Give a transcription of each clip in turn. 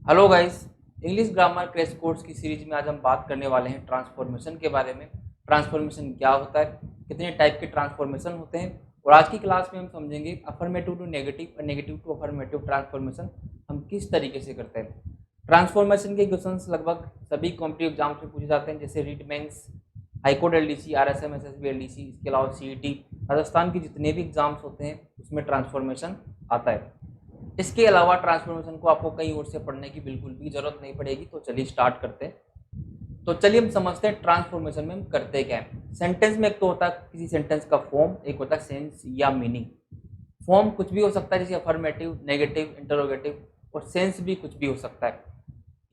Hello guys. English grammar crash course की series में आज हम बात करने वाले हैं ट्रांसफॉर्मेशन के बारे में। ट्रांसफॉर्मेशन क्या होता है, कितने टाइप के ट्रांसफॉर्मेशन होते हैं, और आज की क्लास में हम समझेंगे अफर्मेटिव टू नेगेटिव और नेगेटिव टू अफर्मेटिव ट्रांसफॉर्मेशन हम किस तरीके से करते हैं। ट्रांसफॉर्मेशन के क्वेश्चंस लगभग सभी कॉम्पिटिटिव एग्जाम्स में पूछे जाते हैं, जैसे REET mains, high court LDC, RSM, SSB LDC, इसके अलावा सीईटी, राजस्थान की जितने भी एग्जाम्स होते हैं उसमें ट्रांसफॉर्मेशन आता है। इसके अलावा ट्रांसफॉर्मेशन को आपको कहीं और से पढ़ने की बिल्कुल भी जरूरत नहीं पड़ेगी। तो चलिए स्टार्ट करते हैं। तो चलिए हम समझते हैं ट्रांसफॉर्मेशन में हम करते क्या है। सेंटेंस में एक तो होता है किसी सेंटेंस का फॉर्म, एक होता है सेंस या मीनिंग। फॉर्म कुछ भी हो सकता है, जैसे अफर्मेटिव, नेगेटिव, इंटरोगेटिव, और सेंस भी कुछ भी हो सकता है।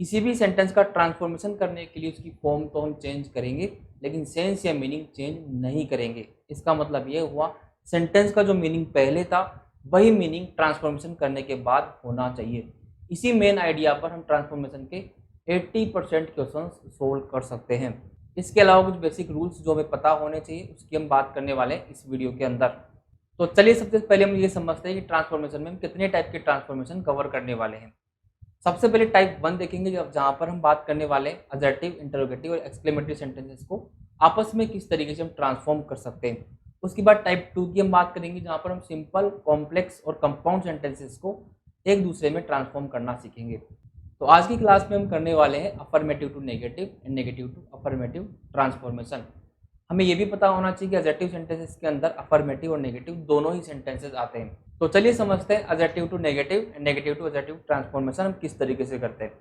किसी भी सेंटेंस का ट्रांसफॉर्मेशन करने के लिए उसकी फॉर्म तो हम चेंज करेंगे, लेकिन सेंस या मीनिंग चेंज नहीं करेंगे। इसका मतलब ये हुआ सेंटेंस का जो मीनिंग पहले था वही मीनिंग ट्रांसफॉर्मेशन करने के बाद होना चाहिए। इसी मेन आइडिया पर हम ट्रांसफॉर्मेशन के 80% क्वेश्चन सोल्व कर सकते हैं। इसके अलावा कुछ बेसिक रूल्स जो हमें पता होने चाहिए उसकी हम बात करने वाले हैं इस वीडियो के अंदर। तो चलिए सबसे पहले हम ये समझते हैं कि ट्रांसफॉर्मेशन में हम कितने टाइप के ट्रांसफॉर्मेशन कवर करने वाले हैं। सबसे पहले टाइप 1 देखेंगे, जहाँ पर हम बात करने वाले हैं अजर्टिव, इंटरोगेटिव और एक्सक्लेमेटरी सेंटेंसेस को आपस में किस तरीके से हम ट्रांसफॉर्म कर सकते हैं। उसके बाद टाइप 2 की हम बात करेंगे, जहाँ पर हम सिंपल, कॉम्प्लेक्स और कंपाउंड सेंटेंसेस को एक दूसरे में ट्रांसफॉर्म करना सीखेंगे। तो आज की क्लास में हम करने वाले हैं affirmative to negative and negative to affirmative transformation. हमें यह भी पता होना चाहिए कि अजर्टिव सेंटेंसेस के अंदर अफर्मेटिव और नेगेटिव दोनों ही सेंटेंसेस आते हैं। तो चलिए समझते हैं assertive to negative, negative to assertive transformation हम किस तरीके से करते हैं।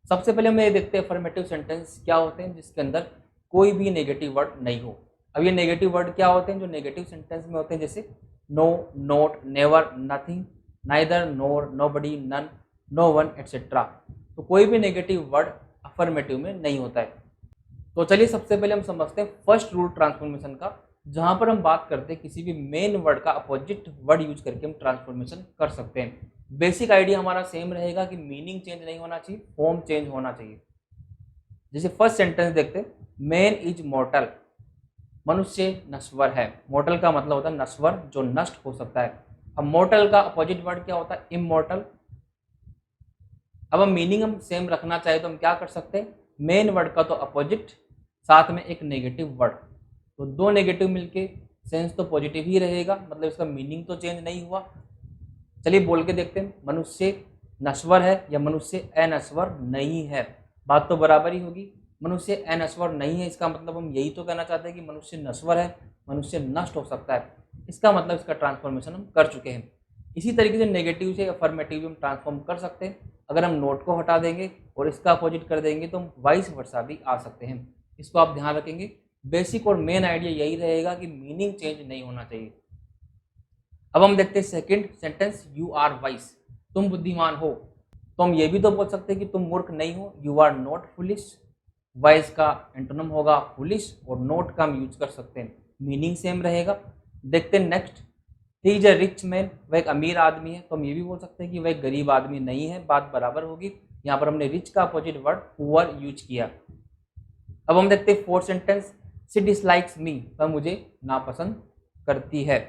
सबसे पहले हम ये देखते हैं अफर्मेटिव सेंटेंस क्या होते हैं जिसके अंदर कोई भी नेगेटिव वर्ड नहीं हो। अब ये नेगेटिव वर्ड क्या होते हैं जो नेगेटिव सेंटेंस में होते हैं, जैसे no, not, never, nothing, neither, nor, nobody, none, no one, etcetera. तो कोई भी नेगेटिव वर्ड अफर्मेटिव में नहीं होता है। तो चलिए सबसे पहले हम समझते हैं फर्स्ट रूल ट्रांसफॉर्मेशन का, जहां पर हम बात करते हैं किसी भी मेन वर्ड का अपोजिट वर्ड यूज करके हम ट्रांसफॉर्मेशन कर सकते हैं। बेसिक आइडिया हमारा सेम रहेगा कि मीनिंग चेंज नहीं होना चाहिए, फॉर्म चेंज होना चाहिए। जैसे फर्स्ट सेंटेंस देखते हैं, मैन इज मॉर्टल, मनुष्य नश्वर है। मॉर्टल का मतलब होता है नश्वर, जो नष्ट हो सकता है। अब मॉर्टल का अपोजिट वर्ड क्या होता है, इमॉर्टल। अब हम मीनिंग हम सेम रखना चाहे तो हम क्या कर सकते हैं, मेन वर्ड का तो अपोजिट, साथ में एक नेगेटिव वर्ड, तो दो नेगेटिव मिलके सेंस तो पॉजिटिव ही रहेगा, मतलब इसका मीनिंग तो चेंज नहीं हुआ। चलिए बोल के देखते हैं, मनुष्य नश्वर है या मनुष्य अनश्वर नहीं है, बात तो बराबर ही होगी। मनुष्य अनश्वर नहीं है, इसका मतलब हम यही तो कहना चाहते हैं कि मनुष्य नश्वर है, मनुष्य नष्ट हो सकता है। इसका मतलब इसका ट्रांसफॉर्मेशन हम कर चुके हैं। इसी तरीके से नेगेटिव से अफर्मेटिव हम ट्रांसफॉर्म कर सकते हैं। अगर हम नोट को हटा देंगे और इसका अपोजिट कर देंगे तो हम वाइस वर्सा भी आ सकते हैं। इसको आप ध्यान रखेंगे। बेसिक और मेन आइडिया यही रहेगा कि मीनिंग चेंज नहीं होना चाहिए। अब हम देखते हैं second sentence, you are wise, तुम बुद्धिमान हो। तो हम ये भी तो बोल सकते हैं कि तुम मूर्ख नहीं हो, you are not foolish. Wise का एंटोनिम होगा फुलिश, और नोट का हम यूज कर सकते हैं, मीनिंग सेम रहेगा। देखते हैं next, he is a rich man, वह एक अमीर आदमी है। तो हम ये भी बोल सकते हैं कि वह एक गरीब आदमी नहीं है, बात बराबर होगी। यहाँ पर हमने रिच का अपोजिट वर्ड पुअर यूज किया। अब हम देखते हैं फोर्थ सेंटेंस, शी डिसलाइक्स मी, वह मुझे नापसंद करती है।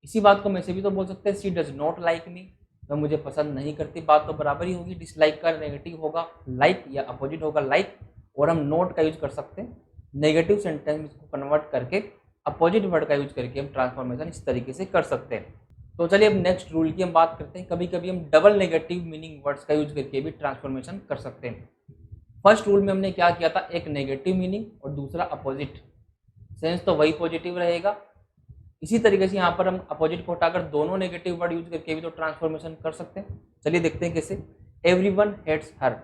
इसी बात को मैं से भी तो बोल सकते हैं, she does not like me, वह मुझे पसंद नहीं करती, बात तो बराबर ही होगी। डिसलाइक का नेगेटिव होगा लाइक या अपोजिट होगा लाइक, और हम नोट का यूज कर सकते हैं नेगेटिव सेंटेंस में इसको कन्वर्ट करके अपोजिट वर्ड का यूज करके हम ट्रांसफॉर्मेशन इस तरीके से कर सकते हैं। तो चलिए अब नेक्स्ट रूल की हम बात करते हैं। कभी कभी हम डबल नेगेटिव मीनिंग वर्ड्स का यूज करके भी ट्रांसफॉर्मेशन कर सकते हैं। फर्स्ट रूल में हमने क्या किया था, एक नेगेटिव मीनिंग और दूसरा अपोजिट, सेंस तो वही पॉजिटिव रहेगा। इसी तरीके से यहाँ पर हम अपोजिट को हटाकर दोनों नेगेटिव वर्ड यूज करके भी तो ट्रांसफॉर्मेशन कर सकते हैं। चलिए देखते हैं कैसे। एवरीवन हेट्स हर,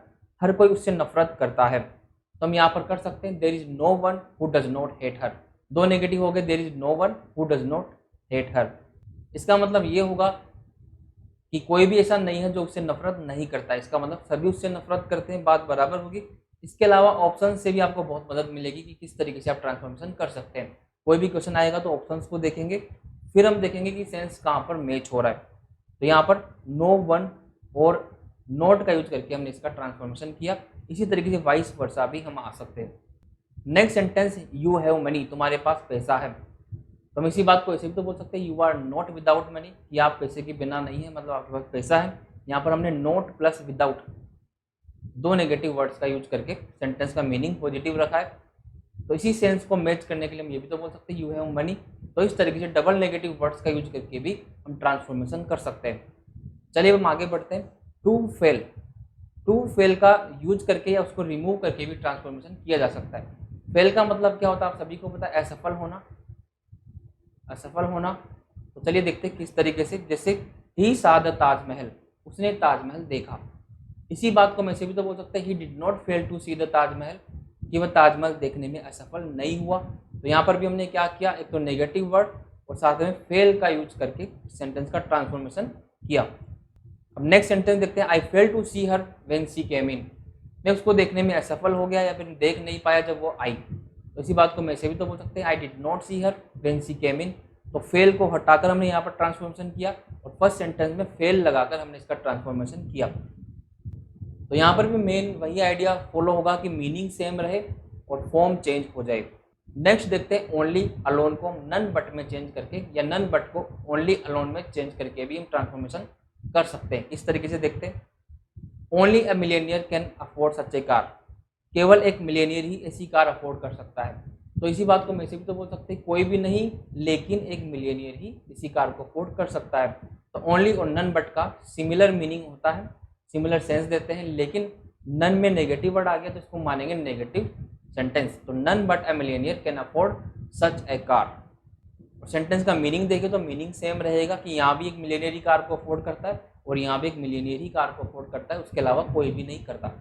हर कोई उससे नफरत करता है। तो हम यहाँ पर कर सकते हैं, there is no one who does not hate her. दो नेगेटिव हो गए, there is no one who does not hate her. इसका मतलब ये होगा कि कोई भी ऐसा नहीं है जो उससे नफरत नहीं करता है, इसका मतलब सभी उससे नफरत करते हैं, बात बराबर होगी। इसके अलावा ऑप्शन से भी आपको बहुत मदद मिलेगी कि किस तरीके से आप ट्रांसफॉर्मेशन कर सकते हैं। कोई भी क्वेश्चन आएगा तो ऑप्शंस को देखेंगे, फिर हम देखेंगे कि सेंस कहाँ पर मैच हो रहा है। तो यहाँ पर नो वन और नोट का यूज करके हमने इसका ट्रांसफॉर्मेशन किया। इसी तरीके से वाइस वर्सा भी हम आ सकते हैं। Next sentence, you have money, तुम्हारे पास पैसा है। तो हम इसी बात को ऐसे भी तो बोल सकते हैं, you are not without money, कि आप पैसे के बिना नहीं है, मतलब आपके पास पैसा है। यहाँ पर हमने नॉट प्लस विदाउट, दो नेगेटिव वर्ड्स का यूज करके सेंटेंस का मीनिंग पॉजिटिव रखा है। तो इसी सेंस को मैच करने के लिए हम ये भी तो बोल सकते हैं यू हैव मनी। तो इस तरीके से डबल नेगेटिव वर्ड्स का यूज करके भी हम ट्रांसफॉर्मेशन कर सकते हैं। चलिए हम आगे बढ़ते हैं। टू फेल, टू फेल का यूज करके या उसको रिमूव करके भी ट्रांसफॉर्मेशन किया जा सकता है। फेल का मतलब क्या होता है आप सभी को पता है, असफल होना, असफल होना। तो चलिए देखते हैं किस तरीके से। जैसे ही saw the ताजमहल, उसने ताजमहल देखा। इसी बात को मैं से भी तो बोल सकते हैं he did not fail to see the Taj Mahal, कि वह ताजमहल देखने में असफल नहीं हुआ। तो यहाँ पर भी हमने क्या किया, एक तो नेगेटिव वर्ड और साथ में फेल का यूज करके सेंटेंस का ट्रांसफॉर्मेशन किया। अब नेक्स्ट सेंटेंस देखते हैं। I fail to see her when she came in, मैं उसको देखने में असफल हो गया या फिर देख नहीं पाया जब वो आई। तो इसी बात को मैं से भी तो बोल सकते हैं I did not see her when she came in. तो फेल को हटाकर हमने यहाँ पर ट्रांसफॉर्मेशन किया और फर्स्ट सेंटेंस में फेल लगाकर हमने इसका ट्रांसफॉर्मेशन किया। तो यहाँ पर भी मेन वही आइडिया फॉलो होगा कि मीनिंग सेम रहे और फॉर्म चेंज हो जाए। नेक्स्ट देखते हैं ओनली अलोन को नन बट में चेंज करके या नन बट को ओनली अलोन में चेंज करके भी हम ट्रांसफॉर्मेशन कर सकते हैं। इस तरीके से देखते हैं। Only a millionaire can afford such a car, केवल एक मिलेनियर ही ऐसी कार अफोर्ड कर सकता है। तो इसी बात को मैं से भी तो बोल सकते हैं कोई भी नहीं लेकिन एक मिलेनियर ही इसी कार को अफोर्ड कर सकता है। तो ओनली और नन बट का सिमिलर मीनिंग होता है, सिमिलर सेंस देते हैं, लेकिन नन में नेगेटिव वर्ड आ गया तो इसको मानेंगे नेगेटिव सेंटेंस। तो none but a millionaire can afford such a car. और सेंटेंस का मीनिंग देखें तो मीनिंग सेम रहेगा कि यहाँ भी एक मिलेनियर ही कार को अफोर्ड करता है और यहाँ भी एक मिलेनियर ही कार को अफोर्ड करता है, उसके अलावा कोई भी नहीं करता।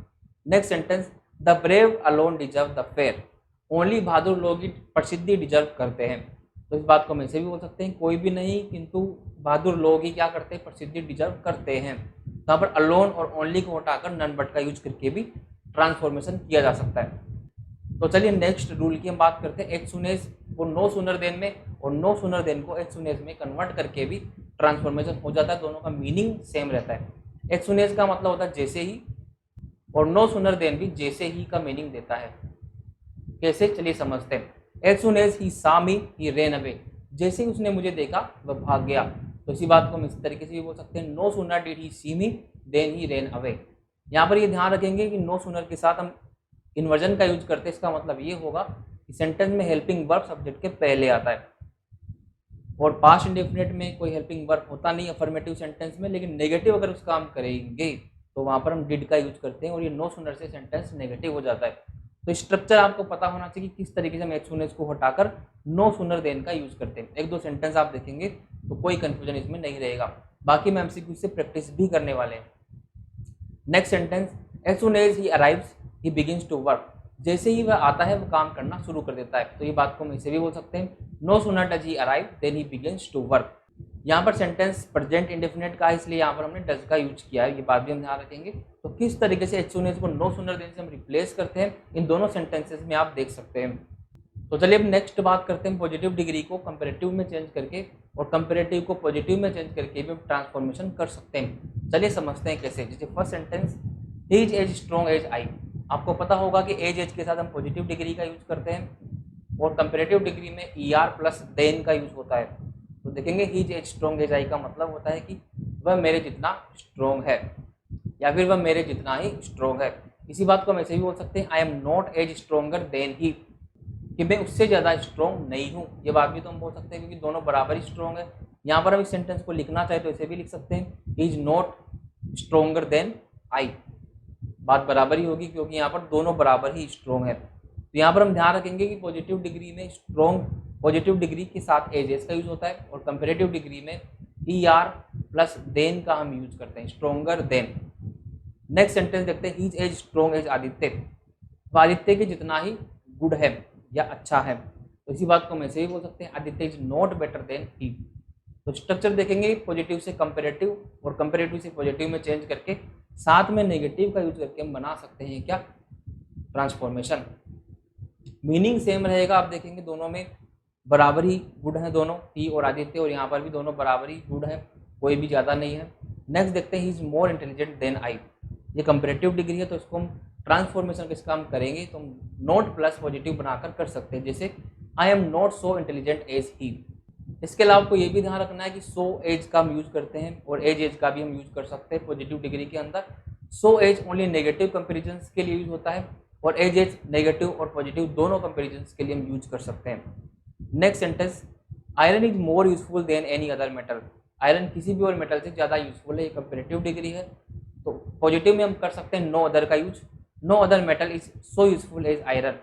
Next sentence the brave alone deserve the fair, only बहादुर लोग ही प्रसिद्धि डिजर्व करते हैं। तो इस बात को मैं से भी बोल सकते हैं कोई भी नहीं किंतु बहादुर लोग ही क्या करते हैं, प्रसिद्धि डिजर्व करते हैं। यहाँ पर अलोन और ओनली को हटाकर नन बट का यूज करके भी ट्रांसफॉर्मेशन किया जा सकता है। तो चलिए नेक्स्ट रूल की हम बात करते हैं। एज सुन एज को नो सुनर देन में और नो सुनर देन को एज सुन एज में कन्वर्ट करके भी ट्रांसफॉर्मेशन हो जाता है। दोनों का मीनिंग सेम रहता है। एज सुन एज का मतलब होता है जैसे ही, और नो सुनर देन भी जैसे ही का मीनिंग देता है। कैसे, चलिए समझते हैं। एज सुन एज ही सा मी ही रेन अवे, जैसे ही उसने मुझे देखा वह भाग गया। तो इसी बात को हम इस तरीके से भी बोल सकते हैं no sooner did he see me than he ran away. यहाँ पर ये ध्यान रखेंगे कि नो सुनर के साथ हम इन्वर्जन का यूज करते हैं। इसका मतलब ये होगा कि सेंटेंस में हेल्पिंग वर्ब सब्जेक्ट के पहले आता है और पास्ट इंडेफिनिट में कोई हेल्पिंग वर्ब होता नहीं अफर्मेटिव सेंटेंस में, लेकिन नेगेटिव अगर उसका हम करेंगे तो वहाँ पर हम डिड का यूज करते हैं और ये नो सुनर से सेंटेंस नेगेटिव हो जाता है। तो स्ट्रक्चर आपको पता होना चाहिए कि किस तरीके से हम एज सुन एज को हटाकर नो सुनर देन का यूज करते हैं। एक दो सेंटेंस आप देखेंगे तो कोई कंफ्यूजन इसमें नहीं रहेगा। बाकी हम एमसीक्यू से प्रैक्टिस भी करने वाले हैं। Next sentence as soon as he arrives he begins to work, जैसे ही वह आता है वो काम करना शुरू कर देता है। तो ये बात को हम इसे भी बोल सकते हैं no sooner does he arrive than he begins to work. यहाँ पर सेंटेंस प्रेजेंट इंडेफिनिट का है इसलिए यहाँ पर हमने डज का यूज किया है, ये बात भी हम ध्यान रखेंगे। तो किस तरीके से एज सुन एज को नो सुनर देन से हम रिप्लेस करते हैं इन दोनों सेंटेंसेस में आप देख सकते हैं। तो चलिए अब नेक्स्ट बात करते हैं पॉजिटिव डिग्री को कंपेरेटिव में चेंज करके और कंपेरेटिव को पॉजिटिव में चेंज करके भी हम ट्रांसफॉर्मेशन कर सकते हैं। चलिए समझते हैं कैसे। जैसे first sentence he is as strong as I, आपको पता होगा कि एज के साथ हम पॉजिटिव डिग्री का यूज करते हैं और कंपेरेटिव डिग्री में ER प्लस देन का यूज होता है। तो देखेंगे he is as strong as I का मतलब होता है कि वह मेरे जितना स्ट्रॉन्ग है या फिर वह मेरे जितना ही स्ट्रॉन्ग है। इसी बात को हम ऐसे भी बोल सकते हैं I am not as stronger than he, कि मैं उससे ज़्यादा स्ट्रॉन्ग नहीं हूँ। ये बात भी तो हम बोल सकते हैं क्योंकि दोनों बराबर ही स्ट्रॉन्ग है। यहाँ पर हम इस सेंटेंस को लिखना चाहे तो ऐसे भी लिख सकते हैं he is not stronger than I, बात बराबर ही होगी क्योंकि यहाँ पर दोनों बराबर ही स्ट्रॉन्ग है। तो यहाँ पर हम ध्यान रखेंगे कि पॉजिटिव डिग्री में स्ट्रॉन्ग पॉजिटिव डिग्री के साथ एज का यूज होता है और कंपेरेटिव डिग्री में ER प्लस देन का हम यूज करते हैं, स्ट्रॉन्गर देन। नेक्स्ट सेंटेंस देखते हैं he is as strong as Aditya, तो आदित्य के जितना ही गुड है या अच्छा है। तो इसी बात को हम ऐसे ही बोल सकते हैं Aditya is not better than he. तो स्ट्रक्चर देखेंगे पॉजिटिव से कंपेरेटिव और कंपेरेटिव से पॉजिटिव में चेंज करके साथ में नेगेटिव का यूज करके हम बना सकते हैं क्या, ट्रांसफॉर्मेशन। मीनिंग सेम रहेगा, आप देखेंगे दोनों में बराबर ही गुड है दोनों, ही और आदित्य, और यहाँ पर भी दोनों बराबर ही गुड है, कोई भी ज़्यादा नहीं है। नेक्स्ट देखते हैं he is more intelligent than I, ये कंपेरेटिव डिग्री है तो इसको हम ट्रांसफॉर्मेशन किसका हम करेंगे तो हम नॉट प्लस पॉजिटिव बनाकर कर सकते हैं। जैसे I am not so intelligent as he. इसके अलावा आपको ये भी ध्यान रखना है कि सो एज का हम यूज करते हैं और एज का भी हम यूज कर सकते हैं पॉजिटिव डिग्री के अंदर। So as only negative comparison के लिए यूज होता है, और एज नेगेटिव और पॉजिटिव दोनों कंपेरिजन के लिए हम यूज कर सकते हैं। Next sentence, iron is more useful than any other metal. Iron किसी भी और मेटल से ज़्यादा यूजफुल है, ये कंपेरेटिव डिग्री है। तो पॉजिटिव में हम कर सकते हैं नो अदर का use, no other metal is so useful as iron.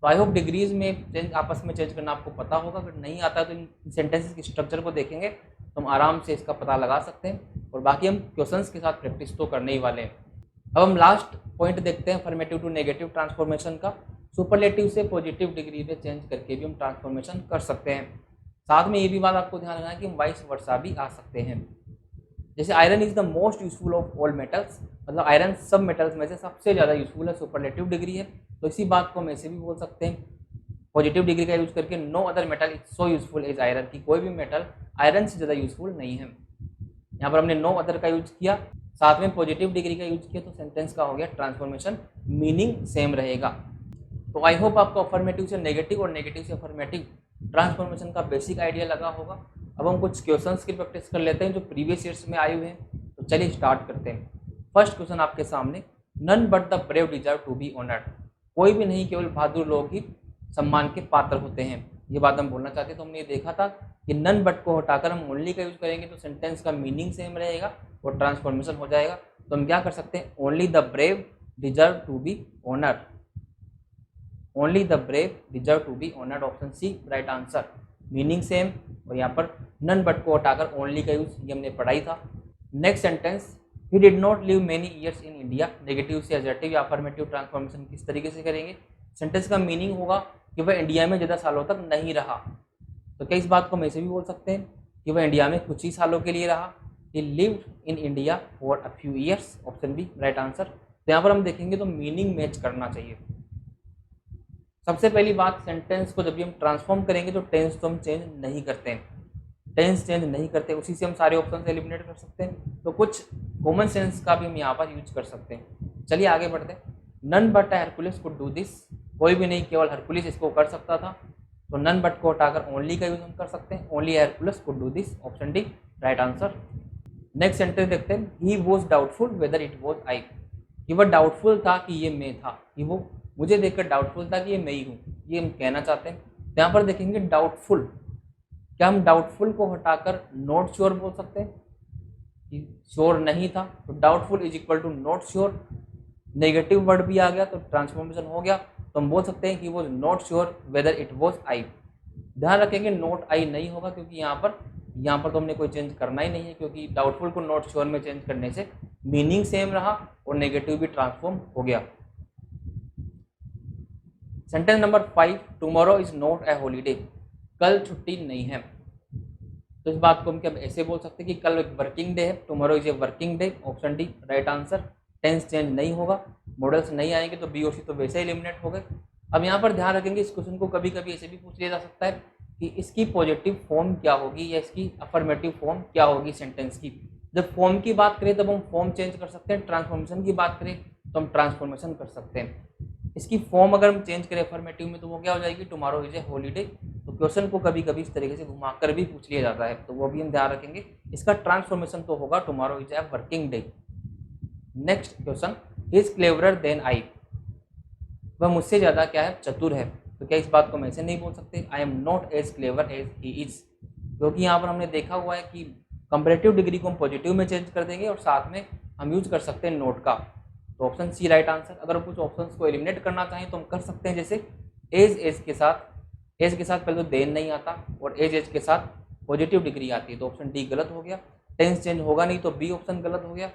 तो आई होप डिग्रीज में चेंज आपस में चेंज करना आपको पता होगा। अगर नहीं आता तो इन सेंटेंसेस के स्ट्रक्चर को देखेंगे तो हम आराम से इसका पता लगा सकते हैं, और बाकी हम क्वेश्चंस के साथ प्रैक्टिस तो करने ही वाले हैं। अब हम लास्ट पॉइंट देखते हैं अफर्मेटिव टू नेगेटिव ट्रांसफॉर्मेशन का। सुपरलेटिव से पॉजिटिव डिग्री में चेंज करके भी हम ट्रांसफॉर्मेशन कर सकते हैं। साथ में ये भी बात आपको ध्यान रखना है कि हम वाइस वर्सा भी आ सकते हैं। जैसे iron is the most useful of all metals, मतलब आयरन सब मेटल्स में से सबसे ज़्यादा यूजफुल है, सुपरलेटिव डिग्री है। तो इसी बात को हम ऐसे भी बोल सकते हैं पॉजिटिव डिग्री का यूज करके, no other metal is so useful as iron, की कोई भी मेटल आयरन से ज़्यादा यूजफुल नहीं है। यहाँ पर हमने नो अदर का यूज किया, साथ में पॉजिटिव डिग्री का यूज किया, तो सेंटेंस का हो गया ट्रांसफॉर्मेशन, मीनिंग सेम रहेगा। तो आई होप आपको अफर्मेटिव से नेगेटिव और नेगेटिव से अफर्मेटिव ट्रांसफॉर्मेशन का बेसिक आइडिया लगा होगा। अब हम कुछ क्वेश्चंस की प्रैक्टिस कर लेते हैं जो प्रीवियस ईयर्स में आए हुए हैं। तो चलिए स्टार्ट करते हैं। फर्स्ट क्वेश्चन आपके सामने, none but the brave deserve to be honoured. कोई भी नहीं, केवल बहादुर लोग ही सम्मान के पात्र होते हैं। ये बात हम बोलना चाहते हैं। तो हमने ये देखा था कि नन बट को हटाकर हम ओनली का यूज करेंगे तो सेंटेंस का मीनिंग सेम रहेगा और ट्रांसफॉर्मेशन हो जाएगा। तो हम क्या कर सकते हैं, only the brave deserve to be honoured, only the brave deserve to be honoured, option C right answer. Meaning same, और यहाँ पर नन बट को हटाकर ओनली का यूज ये हमने पढ़ाई था। Next sentence, he did not live many years in India. Negative से एजर्टिव या अफर्मेटिव ट्रांसफॉर्मेशन किस तरीके से करेंगे, सेंटेंस का मीनिंग होगा कि वह इंडिया में ज़्यादा सालों तक नहीं रहा। तो क्या इस बात को हम ऐसे भी बोल सकते हैं कि वह इंडिया में कुछ ही सालों के लिए रहा। He lived in India for a few years, option B right answer. तो यहाँ पर हम देखेंगे तो मीनिंग मैच करना चाहिए। सबसे पहली बात, सेंटेंस को जब भी हम ट्रांसफॉर्म करेंगे तो टेंस तो हम चेंज नहीं करते हैं, टेंस चेंज नहीं करते, उसी से हम सारे ऑप्शन एलिमिनेट कर सकते हैं। तो कुछ कॉमन सेंस का भी हम यहाँ पर यूज कर सकते हैं। चलिए आगे बढ़ते हैं। None but Hercules could do this, कोई भी नहीं केवल हरकुलिस इसको कर सकता था। तो नन बट को हटाकर ओनली का यूज हम कर सकते हैं, only Hercules could do this, option D right answer. Next sentence देखते हैं, he was doubtful whether it was I. कि वह डाउटफुल था कि ये मैं था, कि वो मुझे देखकर डाउटफुल था कि ये मैं ही हूँ, ये हम कहना चाहते हैं। तो यहाँ पर देखेंगे डाउटफुल, क्या हम डाउटफुल को हटाकर नॉट श्योर बोल सकते हैं कि श्योर नहीं था। तो doubtful is equal to not sure, negative word भी आ गया तो ट्रांसफॉर्मेशन हो गया। तो हम बोल सकते हैं कि वो not sure whether it was I. ध्यान रखेंगे नॉट आई नहीं होगा, क्योंकि यहाँ पर तो हमने कोई चेंज करना ही नहीं है, क्योंकि डाउटफुल को नॉट श्योर में चेंज करने से मीनिंग सेम रहा और नेगेटिव भी ट्रांसफॉर्म हो गया। Sentence number 5, tomorrow is not a holiday. कल छुट्टी नहीं है। तो इस बात को हम क्या ऐसे बोल सकते हैं कि कल एक वर्किंग डे है, tomorrow is a working day, option D right answer. Tense change नहीं होगा, मॉडल्स नहीं आएंगे तो बी और सी तो वैसे ही एलिमिनेट हो गए। अब यहाँ पर ध्यान रखेंगे, इस क्वेश्चन को कभी कभी ऐसे भी पूछ लिया जा सकता है कि इसकी पॉजिटिव फॉर्म क्या होगी या इसकी अफर्मेटिव फॉर्म क्या होगी सेंटेंस की। जब फॉर्म की बात करें तब हम फॉर्म चेंज कर सकते हैं, ट्रांसफॉर्मेशन की बात करें तो हम ट्रांसफॉर्मेशन कर सकते हैं। इसकी फॉर्म अगर हम चेंज करें अफर्मेटिव में तो वो क्या हो जाएगी, टुमारो इज ए हॉलीडे। तो क्वेश्चन को कभी कभी इस तरीके से घुमाकर भी पूछ लिया जाता है, तो वो भी हम ध्यान रखेंगे। इसका ट्रांसफॉर्मेशन तो होगा tomorrow is a working day. Next question, he is cleverer than I. वह मुझसे ज़्यादा क्या है, चतुर है। तो क्या इस बात को हम ऐसे नहीं बोल सकते, I am not as clever as he is, क्योंकि यहाँ पर हमने देखा हुआ है कि कंपैरेटिव डिग्री को हम पॉजिटिव में चेंज कर देंगे और साथ में हम यूज कर सकते हैं नोट का। तो ऑप्शन सी राइट आंसर। अगर हम कुछ ऑप्शंस को एलिमिनेट करना चाहें तो हम कर सकते हैं, जैसे एज के साथ पहले तो देन नहीं आता और एज के साथ पॉजिटिव डिग्री आती है, तो ऑप्शन डी गलत हो गया। टेंस चेंज होगा नहीं तो बी ऑप्शन गलत हो गया।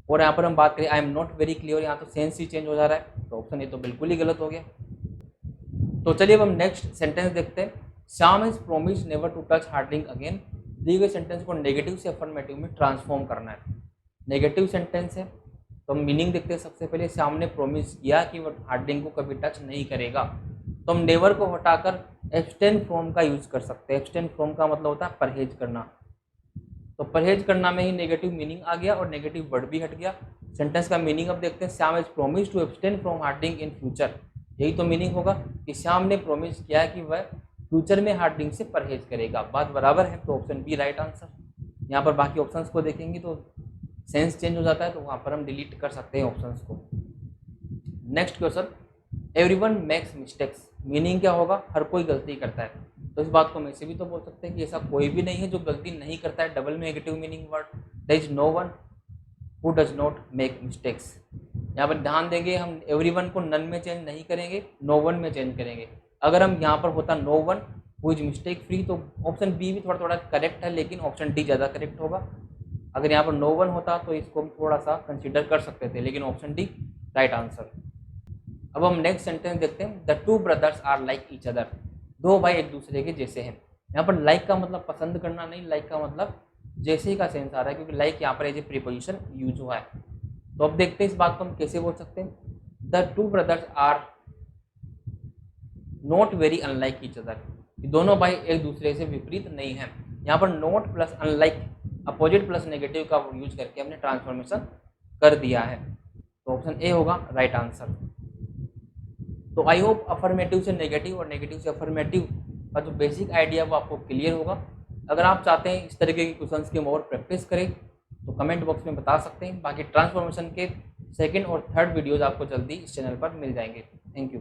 और यहाँ पर हम बात करें आई एम नॉट वेरी क्लियर, यहाँ तो सेंस ही चेंज हो जा रहा है, तो ऑप्शन ए तो बिल्कुल ही गलत हो गया। तो चलिए अब हम नेक्स्ट सेंटेंस देखते हैं, Shyam is promise never to touch hurdling again. दी गई सेंटेंस को नेगेटिव से अफर्मेटिव में ट्रांसफॉर्म करना है। नेगेटिव सेंटेंस है तो हम मीनिंग देखते हैं। सबसे पहले श्याम ने प्रोमिस किया कि वह हार्डलिंग को कभी टच नहीं करेगा, तो हम नेवर को हटाकर एब्सटेन फ्रॉम का यूज कर सकते हैं। एब्सटेन फ्रॉम का मतलब होता है परहेज करना, तो परहेज करना में ही नेगेटिव मीनिंग आ गया और नेगेटिव वर्ड भी हट गया। सेंटेंस का मीनिंग अब देखते हैं, Shyam is promise to abstain from hurdling in future. यही तो मीनिंग होगा कि श्याम ने प्रोमिस किया है कि वह फ्यूचर में हार्डलिंग से परहेज करेगा। बात बराबर है, तो ऑप्शन बी राइट आंसर। यहाँ पर बाकी ऑप्शंस को देखेंगे तो सेंस चेंज हो जाता है तो वहाँ पर हम डिलीट कर सकते हैं ऑप्शंस को। Next question, everyone makes mistakes, meaning क्या होगा? हर कोई गलती करता है। तो इस बात को हम ऐसे भी तो बोल सकते हैं कि ऐसा कोई भी नहीं है जो गलती नहीं करता है, double negative meaning word. There is no one who does not make mistakes. यहाँ पर ध्यान देंगे, हम एवरीवन को नन में चेंज नहीं करेंगे, नो वन में चेंज करेंगे। अगर हम यहाँ पर होता no one who is mistake free तो ऑप्शन बी भी थोड़ा थोड़ा करेक्ट है, लेकिन ऑप्शन डी ज़्यादा करेक्ट होगा। अगर यहाँ पर नो वन होता तो इसको हम थोड़ा सा कंसिडर कर सकते थे, लेकिन ऑप्शन डी राइट आंसर। अब हम नेक्स्ट सेंटेंस देखते हैं, the two brothers are like each other, दो भाई एक दूसरे के जैसे हैं। यहाँ पर लाइक का मतलब पसंद करना नहीं, लाइक का मतलब जैसे ही का सेंस आ रहा है, क्योंकि लाइक यहाँ पर एज ए प्रीपोजिशन यूज हुआ है। तो अब देखते हैं इस बात को हम कैसे बोल सकते हैं, the two brothers are not very unlike each other, दोनों भाई एक दूसरे से विपरीत नहीं है। यहाँ पर not plus unlike opposite plus negative का यूज करके हमने ट्रांसफॉर्मेशन कर दिया है, तो ऑप्शन ए होगा राइट आंसर। तो आई होप अफर्मेटिव से नेगेटिव और नेगेटिव से अफर्मेटिव का जो बेसिक आइडिया वो आपको क्लियर होगा। अगर आप चाहते हैं इस तरीके के क्वेश्चंस की और प्रैक्टिस करें तो कमेंट बॉक्स में बता सकते हैं। बाकी ट्रांसफॉर्मेशन के सेकंड और थर्ड वीडियोस आपको जल्दी इस चैनल पर मिल जाएंगे। Thank you.